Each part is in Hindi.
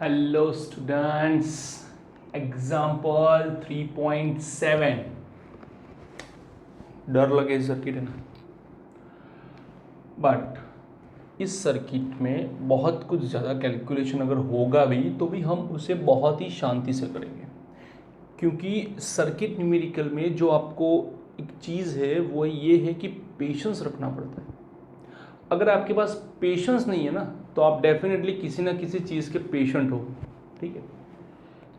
Hello students, example 3.7। डर लगे सर्किट है ना, बट इस सर्किट में बहुत कुछ ज़्यादा कैलकुलेशन अगर होगा भी तो भी हम उसे बहुत ही शांति से करेंगे, क्योंकि सर्किट न्यूमेरिकल में जो आपको एक चीज़ है वो ये है कि पेशेंस रखना पड़ता है। अगर आपके पास पेशेंस नहीं है ना तो आप डेफिनेटली किसी ना किसी चीज़ के पेशेंट हो, ठीक है।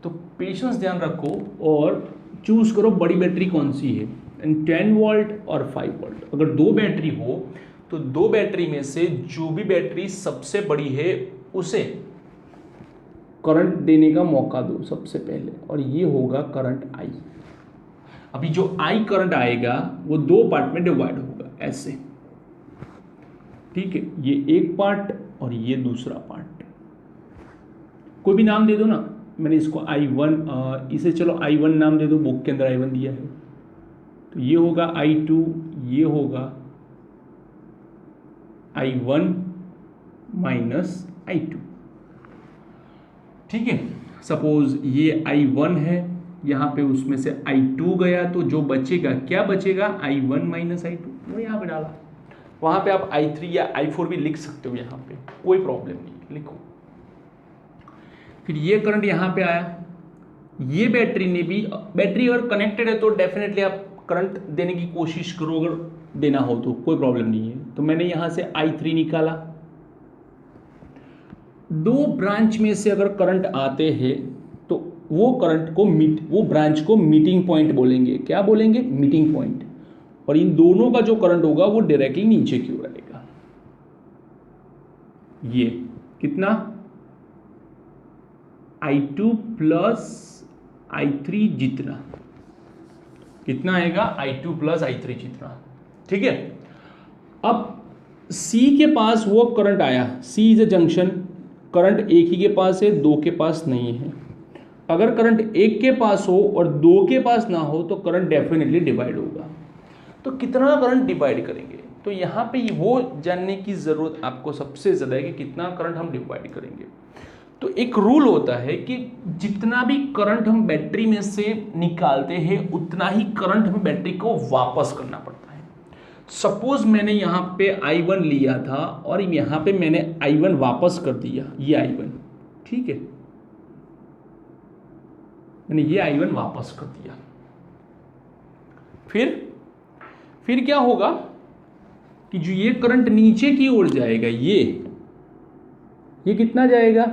तो पेशेंस ध्यान रखो और चूज करो बड़ी बैटरी कौन सी है, 10 वोल्ट और 5 वोल्ट। अगर दो बैटरी हो तो दो बैटरी में से जो भी बैटरी सबसे बड़ी है उसे करंट देने का मौका दो सबसे पहले, और ये होगा करंट आई। अभी जो आई करंट आएगा वो दो पार्ट में डिवाइड होगा ऐसे, ठीक है। ये एक पार्ट और ये दूसरा पार्ट। कोई भी नाम दे दो ना, मैंने इसको I1, इसे चलो I1 नाम दे दो, बुक के अंदर I1 दिया है। तो ये होगा I2, ये होगा I1 माइनस I2, ठीक है। सपोज ये I1 है, यहाँ पे उसमें से I2 गया तो जो बचेगा क्या बचेगा, I1 माइनस I2। वो यहाँ पे डाला, वहाँ पे आप I3 या I4 भी लिख सकते हो, यहाँ पे कोई प्रॉब्लम नहीं, लिखो। फिर ये करंट यहाँ पे आया, ये बैटरी ने भी, बैटरी अगर कनेक्टेड है तो डेफिनेटली आप करंट देने की कोशिश करो, अगर देना हो तो कोई प्रॉब्लम नहीं है। तो मैंने यहाँ से I3 निकाला। दो ब्रांच में से अगर करंट आते हैं तो वो करंट को वो ब्रांच को मीटिंग पॉइंट बोलेंगे। क्या बोलेंगे? Meeting point. और इन दोनों का जो करंट होगा वो डायरेक्टली नीचे की ओर आएगा। ये कितना? I2 प्लस I3 जितना, कितना आएगा? I2 प्लस I3 जितना, ठीक है। अब C के पास वो करंट आया, C is a junction, current एक ही के पास है, दो के पास नहीं है। अगर करंट एक के पास हो और दो के पास ना हो तो करंट डेफिनेटली डिवाइड होगा। तो कितना करंट डिवाइड करेंगे, तो यहाँ पे वो जानने की ज़रूरत आपको सबसे ज़्यादा है कि कितना करंट हम डिवाइड करेंगे। तो एक रूल होता है कि जितना भी करंट हम बैटरी में से निकालते हैं उतना ही करंट हमें बैटरी को वापस करना पड़ता है। सपोज मैंने यहाँ पे I1 लिया था और यहाँ पे मैंने I1 वापस कर दिया, ये I1, ठीक है, मैंने ये I1 वापस कर दिया। फिर क्या होगा कि जो ये करंट नीचे की ओर जाएगा, ये कितना जाएगा?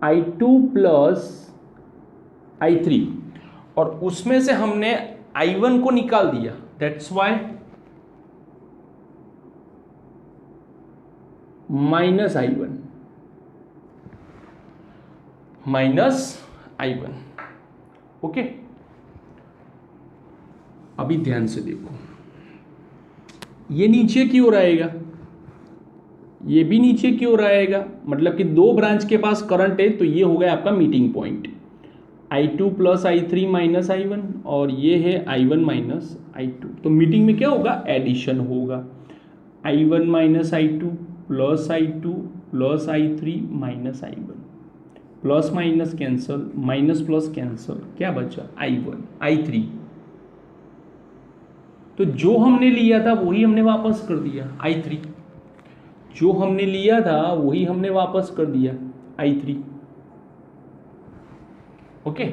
I2 प्लस I3, और उसमें से हमने I1 को निकाल दिया, that's why minus I1, okay. अभी ध्यान से देखो, ये नीचे की ओर आएगा, ये भी नीचे की ओर आएगा, मतलब कि दो ब्रांच के पास करंट है तो ये हो गया आपका meeting point, I2 plus I3 minus I1, और ये है I1 माइनस I2। तो मीटिंग में क्या होगा? एडिशन होगा, I1 minus I2 plus I2 plus I3 minus I1, plus minus cancel, minus plus cancel, क्या बचा? I3। तो जो हमने लिया था वही हमने वापस कर दिया, I3। जो हमने लिया था वही हमने वापस कर दिया, I3, ओके।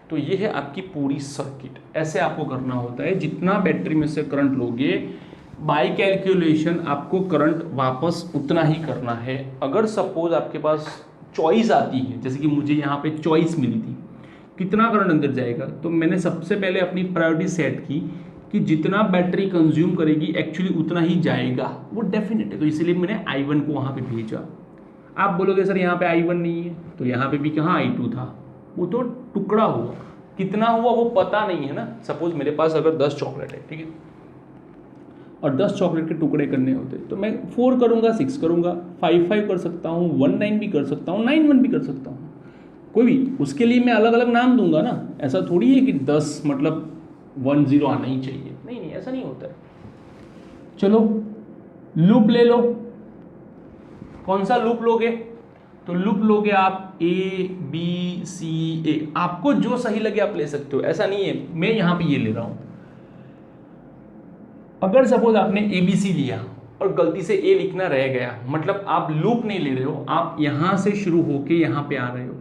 तो ये है आपकी पूरी सर्किट। ऐसे आपको करना होता है, जितना बैटरी में से करंट लोगे बाय कैलकुलेशन आपको करंट वापस उतना ही करना है। अगर सपोज आपके पास चॉइस आती है, जैसे कि मुझे यहाँ पे चॉइस मिली थी कितना करंट अंदर जाएगा, तो मैंने सबसे पहले अपनी प्रायोरिटी सेट की कि जितना बैटरी कंज्यूम करेगी एक्चुअली उतना ही जाएगा, वो डेफिनेट है। तो इसलिए मैंने I1 को वहाँ पे भेजा। आप बोलोगे सर यहाँ पे I1 नहीं है, तो यहाँ पे भी कहाँ I2 था, वो तो टुकड़ा हुआ, कितना हुआ वो पता नहीं है ना। सपोज मेरे पास अगर 10 चॉकलेट है, ठीक है, और 10 चॉकलेट के टुकड़े करने होते तो मैं 4 करूँगा, 6 करूँगा, 5 कर सकता हूँ, 1 9 भी कर सकता हूँ, 9 1 भी कर सकता हूँ, कोई भी। उसके लिए मैं अलग अलग नाम दूंगा ना, ऐसा थोड़ी है कि 10 मतलब 1 0 आना ही चाहिए, नहीं, ऐसा नहीं होता है। चलो लूप ले लो, कौन सा लूप लोगे? तो लूप लोगे आप ए बी सी ए, आपको जो सही लगे आप ले सकते हो, ऐसा नहीं है मैं यहां पे ये ले रहा हूं। अगर सपोज आपने ए बी सी लिया और गलती से ए लिखना रह गया, मतलब आप लूप नहीं ले रहे हो, आप यहां से शुरू होके यहां पे आ रहे हो,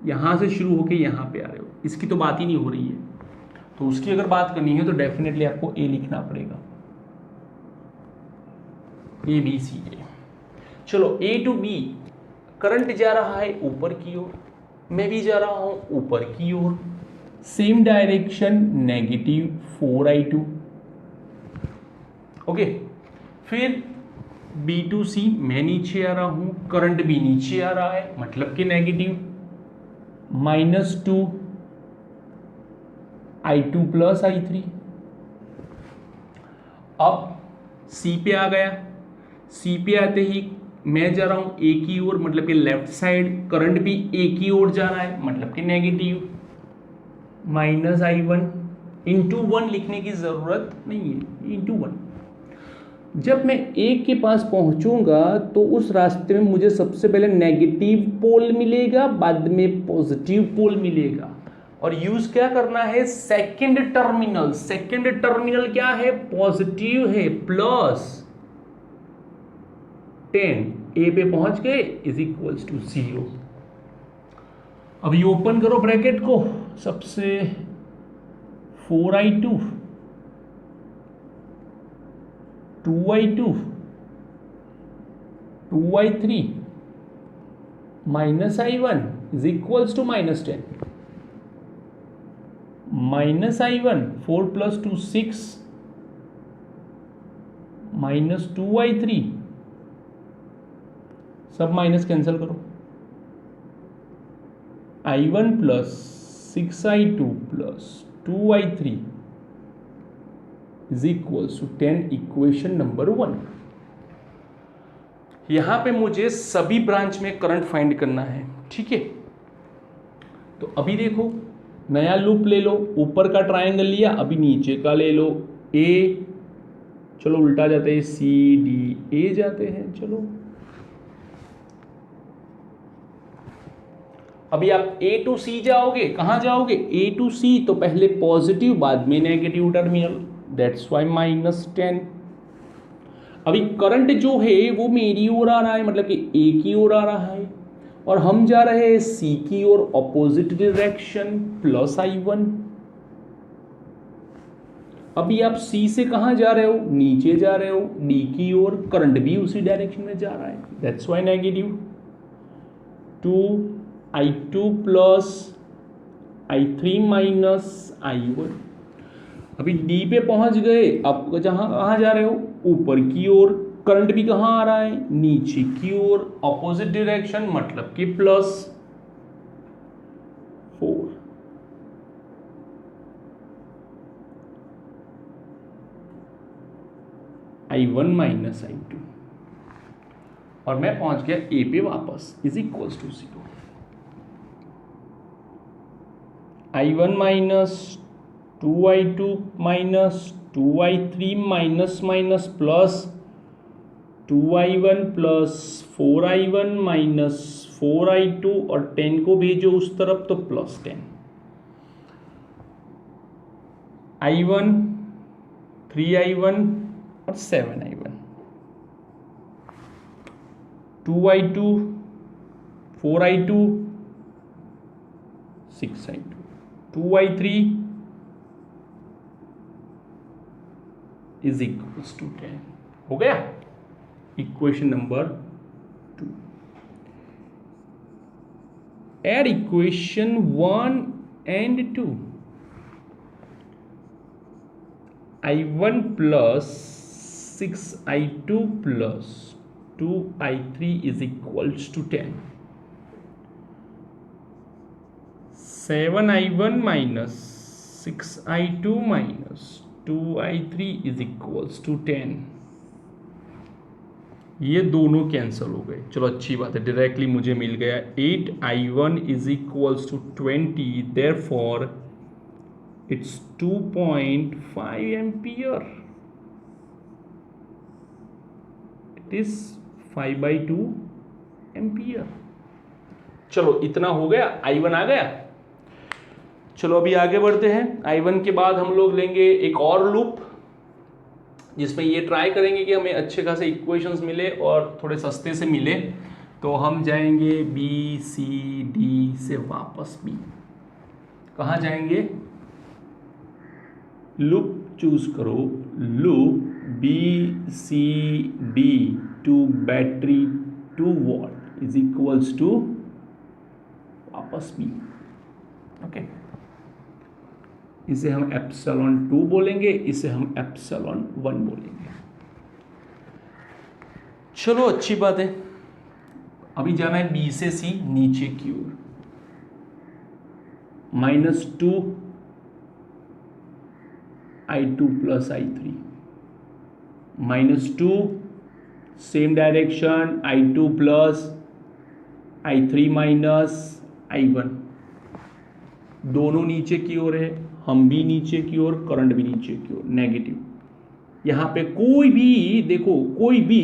यहां से शुरू होके यहां पे आ रहे हो, इसकी तो बात ही नहीं हो रही है। तो उसकी अगर बात करनी है तो डेफिनेटली आपको ए लिखना पड़ेगा, ए बी सी ए। चलो ए टू बी, करंट जा रहा है ऊपर की ओर, मैं भी जा रहा हूं ऊपर की ओर, same direction negative 4i2। Okay, फिर बी टू सी मैं नीचे आ रहा हूं, करंट भी नीचे आ रहा है, मतलब कि नेगेटिव -2 i2 प्लस i3। अब सी पे आ गया, सी पे आते ही मैं जा रहा हूं ए की ओर, मतलब कि लेफ्ट साइड, करंट भी ए की ओर जा रहा है, मतलब कि नेगेटिव -i1। इंटू 1 लिखने की जरूरत नहीं है, इंटू 1। जब मैं ए के पास पहुंचूंगा तो उस रास्ते में मुझे सबसे पहले नेगेटिव पोल मिलेगा, बाद में पॉजिटिव पोल मिलेगा, और यूज क्या करना है, सेकंड टर्मिनल। सेकंड टर्मिनल क्या है, पॉजिटिव है, +10 ए पे पहुंच गए इज इक्वल्स टू 0। अभी ओपन करो ब्रैकेट को, सबसे 4i2 2i2 2i3 -i1 is equals to -10। -i1 4 + 2 6 -2i3, सब माइनस कैंसिल करो, i1 + 6i2 + 2i3 is equals to 10, equation number 1। यहां पे मुझे सभी ब्रांच में करंट फाइंड करना है, ठीक है। तो अभी देखो, नया लूप ले लो, ऊपर का ट्रायंगल लिया, अभी नीचे का ले लो, ए, चलो उल्टा जाते हैं, सी डी ए जाते हैं, चलो अभी आप ए टू सी जाओगे, कहां जाओगे, ए टू सी, तो पहले पॉजिटिव बाद में नेगेटिव टर्मिनल, दैट्स वाई -10। अभी करंट जो है वो मेरी ओर आ रहा है, मतलब कि ए की ओर आ रहा है, और हम जा रहे हैं सी की ओर, ऑपोजिट डायरेक्शन, +i1। अभी आप सी से कहां जा रहे हो, नीचे जा रहे हो, डी की ओर, करंट भी उसी डायरेक्शन में जा रहा है, that's why negative 2i2 + i3 - i1। अभी डी पे पहुंच गए, अब जहां कहां जा रहे हो, ऊपर की ओर, करंट भी कहां आ रहा है, नीचे की ओर, ऑपोजिट डायरेक्शन, मतलब कि +4। i1 - i2, और मैं पहुंच गया ए पे वापस, is equals to 0। i1 - 2i2 - 2i3 -2i1 + 4i1 - 4i2, और 10 को भेजो उस तरफ तो +10। i1 3i1 और 7i1, 2i2 4i2 6i2, 2i3 is equals to 10। हो गया, equation number 2। Add equation 1 and 2। i1 + 6i2 + 2i3 is equals to 10। 7i1 - 6i2 - 2i3 is equals to 10। ये दोनों कैंसिल हो गए, चलो अच्छी बात है, डायरेक्टली मुझे मिल गया 8i1 is equals to 20, therefore it's 2.5 ampere, it is 5/2 ampere. चलो इतना हो गया, I1 आ गया। चलो अभी आगे बढ़ते हैं। I1 के बाद हम लोग लेंगे एक और लूप जिसमें ये ट्राई करेंगे कि हमें अच्छे खासे इक्वेशंस मिले और थोड़े सस्ते से मिले। तो हम जाएंगे BCD से वापस B। कहाँ जाएंगे? लूप चूज करो, loop BCD to battery 2 watt is equals to वापस B। ओके, इसे हम एप्सिलॉन 2 बोलेंगे, इसे हम एप्सिलॉन 1 बोलेंगे। चलो अच्छी बात है। अभी जाना है B से C नीचे की ओर। -2 I2 plus I3, -2 same direction I2 plus I3 minus I1, दोनों नीचे की ओर है, हम भी नीचे की ओर, करंट भी नीचे की ओर, नेगेटिव। यहां पे कोई भी देखो, कोई भी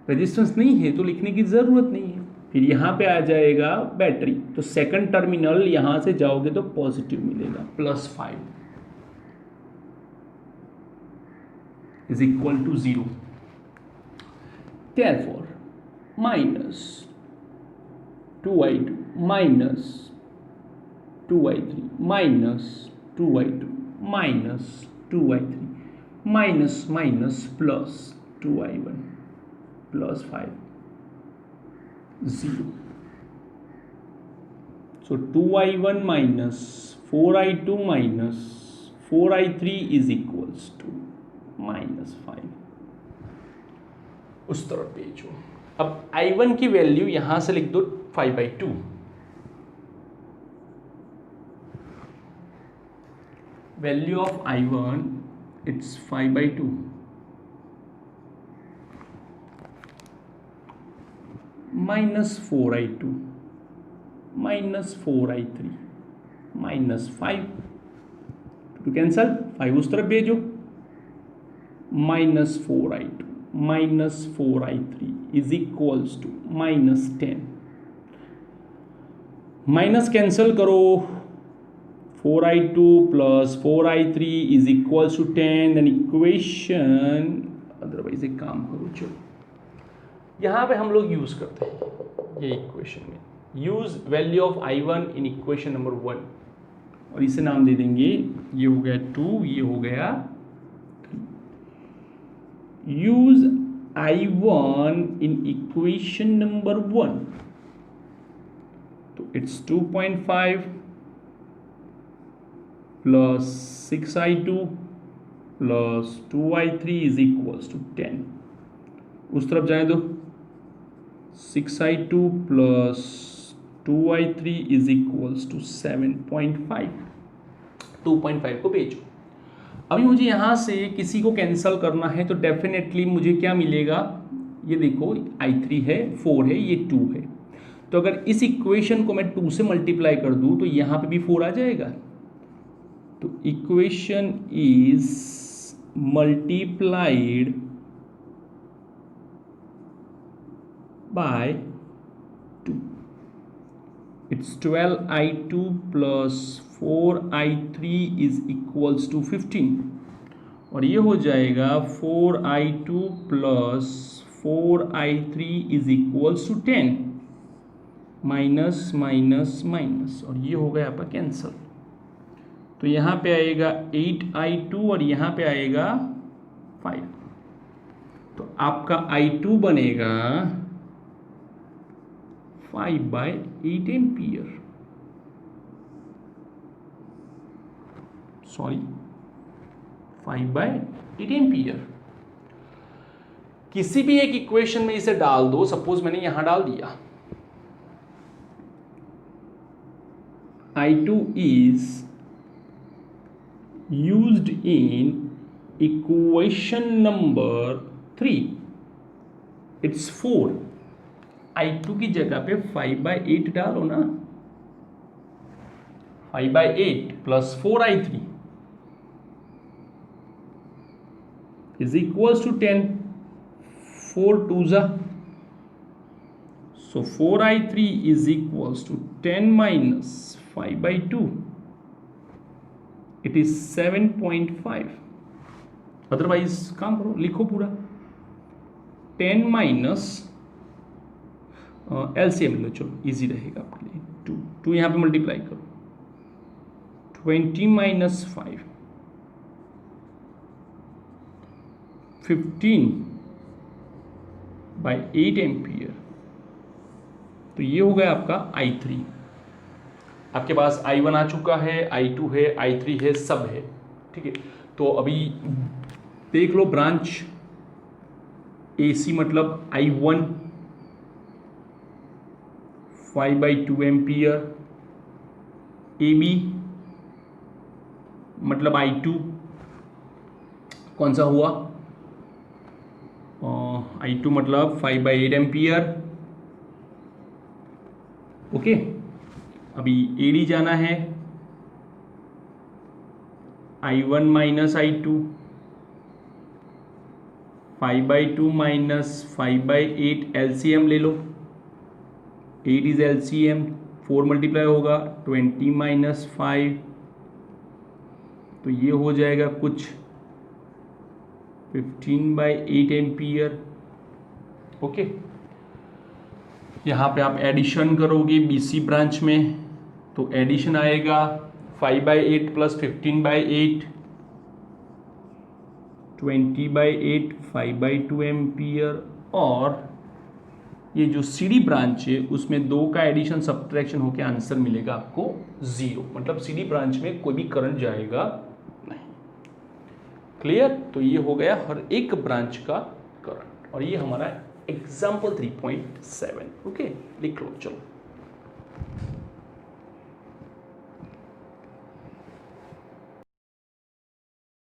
रेजिस्टेंस नहीं है तो लिखने की जरूरत नहीं है। फिर यहां पे आ जाएगा बैटरी, तो सेकंड टर्मिनल यहां से जाओगे तो पॉजिटिव मिलेगा, +5 is equal to 0। therefore -2I2 minus 2I3 minus 2I2 minus 2I3 minus minus plus 2I1 plus 5, 0. So 2I1 minus 4I2 minus 4I3 is equals to -5। उस तरफ भेजो। अब I1 की वैल्यू यहां से लिख दो 5/2। Value of I1 it's 5/2 -4I2 -4I3 -5 to cancel, 5 उस तरफ भेजो, -4I2 -4I3 is equals to -10। Minus cancel करो, 4I2 plus 4I3 is equals to 10। Then equation, otherwise एक काम करो, चलो यहाँ पे हम लोग यूज करते हैं ये इक्वेशन में, use value of I1 in equation number 1, और इसे नाम दे देंगे, ये हो गया 2, ये हो गया 3। Use I1 in equation number 1, तो it's 2.5 plus 6I2 plus 2I3 is equals to 10। उस तरफ जाए दो, 6I2 plus 2I3 is equals to 7.5। 2.5 को भेजो। अभी मुझे यहाँ से किसी को कैंसिल करना है, तो डेफिनेटली मुझे क्या मिलेगा, ये देखो I3 है, 4 है, ये 2 है। तो अगर इस इक्वेशन को मैं 2 से मल्टीप्लाई कर दूं तो यहाँ पे भी 4 आ जाएगा। तो equation is multiplied by 2। It's 12I2 plus 4I3 is equals to 15, और ये हो जाएगा 4I2 plus 4I3 is equals to 10, minus minus minus, और ये हो गया आपका कैंसल। तो यहाँ पे आएगा 8I2 और यहाँ पे आएगा 5। तो आपका I2 बनेगा 5/8 एम्पियर, सॉरी 5/8 एम्पियर। किसी भी एक इक्वेशन में इसे डाल दो, सपोज मैंने यहां डाल दिया, I2 is used in equation number 3, it's 4। I2 की जगह पे 5/8 डालो ना, 5/8 plus 4I3 is equals to 10। 4 2 जा So 4i3 is equals to 10 minus 5/2. It is 7.5. Otherwise काम करो, लिखो पूरा 10 माइनस एलसीएम लो, चलो इजी रहेगा आपके लिए। 2 यहाँ पे मल्टीप्लाई करो, 20 माइनस 5 15/8 एम्पियर। तो ये हो गया आपका i3। आपके पास i1 आ चुका है, i2 है, i3 है, सब है, ठीक है। तो अभी देख लो ब्रांच AC मतलब i1 5/2 एम्पियर, AB मतलब i2 कौन सा हुआ, i2 मतलब 5/8 एम्पियर, ओके। अभी AD जाना है, i1 minus i2, 5/2 minus 5/8, LCM ले लो, 8 इज LCM, 4 मल्टीप्लाई होगा 20 माइनस 5, तो ये हो जाएगा कुछ 15/8 एम्पियर, ओके। यहाँ पे आप एडिशन करोगे BC ब्रांच में, तो एडिशन आएगा 5/8 प्लस 15/8, 20/8, 5/2 एम्पियर। और ये जो CD ब्रांच है उसमें 2 का एडिशन सब्ट्रैक्शन होकर आंसर मिलेगा आपको 0, मतलब CD ब्रांच में कोई भी करंट जाएगा नहीं। क्लियर? तो ये हो गया हर एक ब्रांच का करंट, और ये हमारा एग्जाम्पल 3.7, ओके। लिख लो चलो।